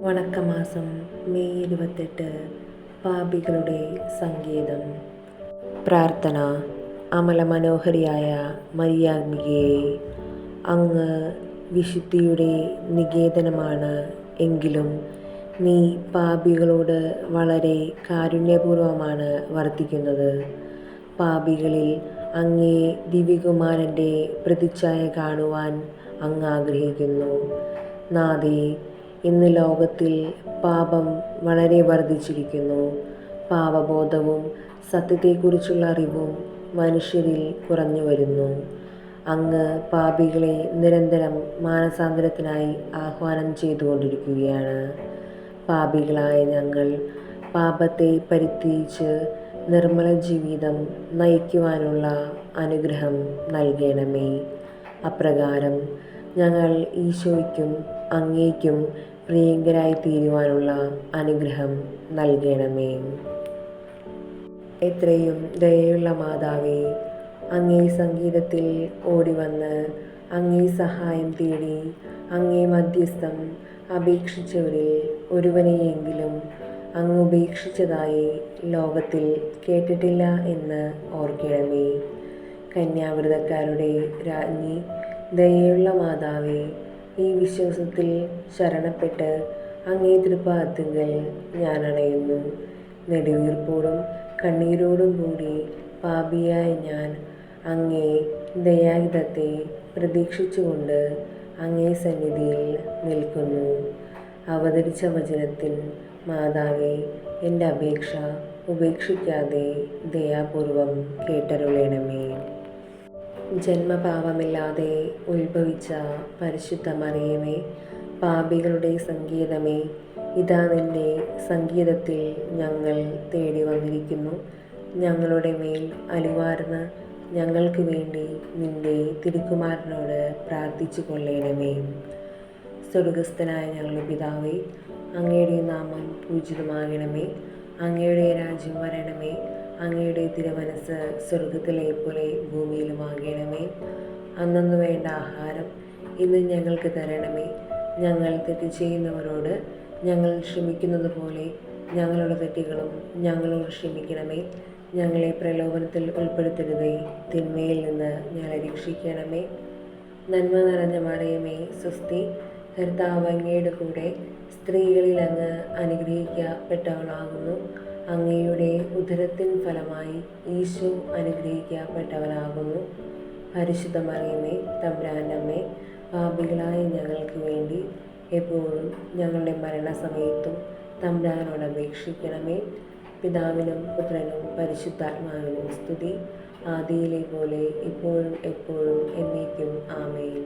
വണക്കമാസം May 28 പാപികളുടെ സങ്കേതം. പ്രാർത്ഥന. അമലമനോഹരിയായ മരിയാമ്പികയെ, അങ്ങ് വിശുദ്ധിയുടെ നികേതനമാണ്. എങ്കിലും നീ പാപികളോട് വളരെ കാരുണ്യപൂർവമാണ് വർത്തിക്കുന്നത്. പാപികളിൽ അങ്ങേ ദിവ്യകുമാരൻ്റെ പ്രതിച്ഛായ കാണുവാൻ അങ്ങ് ആഗ്രഹിക്കുന്നു. നാഥേ, ഇന്ന് ലോകത്തിൽ പാപം വളരെ വർദ്ധിച്ചിരിക്കുന്നു. പാപബോധവും സത്യത്തെക്കുറിച്ചുള്ള അറിവും മനുഷ്യരിൽ കുറഞ്ഞു വരുന്നു. അങ്ങ് പാപികളെ നിരന്തരം മാനസാന്തരത്തിനായി ആഹ്വാനം ചെയ്തുകൊണ്ടിരിക്കുകയാണ്. പാപികളായ ഞങ്ങൾ പാപത്തെ പരിത്യജിച്ച് നിർമ്മല ജീവിതം നയിക്കുവാനുള്ള അനുഗ്രഹം നൽകണമേ. അപ്രകാരം ഞങ്ങൾ ഈശോയ്ക്കും അങ്ങേയ്ക്കും പ്രിയങ്കരായി തീരുവാനുള്ള അനുഗ്രഹം നൽകണമേ. എത്രയും ദയയുള്ള മാതാവേ, അങ്ങേ സംഗീതത്തിൽ ഓടിവന്ന് അങ്ങേ സഹായം തേടി അങ്ങേ മധ്യസ്ഥം അപേക്ഷിച്ചവരിൽ ഒരുവനെയെങ്കിലും അങ്ങ് ഉപേക്ഷിച്ചതായി ലോകത്തിൽ കേട്ടിട്ടില്ല എന്ന് ഓർക്കണമേ. കന്യാവ്രതക്കാരുടെ രാജ്ഞി, ദയയുള്ള മാതാവേ, ഈ വിശ്വാസത്തിൽ ശരണപ്പെട്ട് അങ്ങേ തൃപ്പാദത്തിങ്കൽ ഞാൻ അണയുന്നു. നെടുവീർപ്പോടും കണ്ണീരോടും കൂടി പാപിയായ ഞാൻ അങ്ങേ ദയാഹിതത്തെ പ്രതീക്ഷിച്ചുകൊണ്ട് അങ്ങേ സന്നിധിയിൽ നിൽക്കുന്നു. അവതരിച്ച വചനത്തിൽ മാതാവേ, എൻ്റെ അപേക്ഷ ഉപേക്ഷിക്കാതെ ദയാപൂർവം കേട്ടരുളണമേ. ജന്മപാപമില്ലാതെ ഉത്ഭവിച്ച പരിശുദ്ധ മറിയമേ, പാപികളുടെ സങ്കേതമേ, ഇതാ നിൻ്റെ സങ്കേതത്തിൽ ഞങ്ങൾ തേടി വന്നിരിക്കുന്നു. ഞങ്ങളുടെ മേൽ അലിവാർന്ന് ഞങ്ങൾക്ക് വേണ്ടി നിൻ്റെ തിരുക്കുമാരനോട് പ്രാർത്ഥിച്ചു കൊള്ളണമേ. സ്വർഗസ്ഥനായ ഞങ്ങളുടെ പിതാവേ, അങ്ങയുടെ നാമം പൂജിതമാകണമേ. അങ്ങയുടെ രാജ്യം വരണമേ. അങ്ങയുടെ തിരുമനസ്സ് സ്വർഗത്തിലെ പോലെ ഭൂമിയിലുമാകണമേ. അന്നന്ന് വേണ്ട ആഹാരം ഇന്ന് ഞങ്ങൾക്ക് തരണമേ. ഞങ്ങൾ തെറ്റ് ചെയ്യുന്നവരോട് ഞങ്ങൾ ക്ഷമിക്കുന്നത് പോലെ ഞങ്ങളുടെ തെറ്റുകളും ഞങ്ങളോട് ക്ഷമിക്കണമേ. ഞങ്ങളെ പ്രലോഭനത്തിൽ ഉൾപ്പെടുത്തരുതേ, തിന്മയിൽ നിന്ന് ഞങ്ങളെ രക്ഷിക്കണമേ. നന്മ നിറഞ്ഞ മറിയമേ, സ്വസ്തി, കർത്താവ് അങ്ങയുടെ കൂടെ സ്ത്രീകളിൽ അങ്ങ് അനുഗ്രഹിക്കപ്പെട്ടവളാകുന്നു. അങ്ങയുടെ ഉദരത്തിൻ ഫലമായി ഈശോ അനുഗ്രഹിക്കപ്പെട്ടവനാകുന്നു. പരിശുദ്ധ മറിയമേ, തമ്പുരാൻ്റെ അമ്മേ, പാപികളായ ഞങ്ങൾക്ക് വേണ്ടി എപ്പോഴും ഞങ്ങളുടെ മരണസമയത്തും തമ്പുരാനോട് അപേക്ഷിക്കണമേ. പിതാവിനും പുത്രനും പരിശുദ്ധാത്മാവിനും സ്തുതി, ആദിയിലെ പോലെ ഇപ്പോഴും എപ്പോഴും എന്നേക്കും ആമേൻ.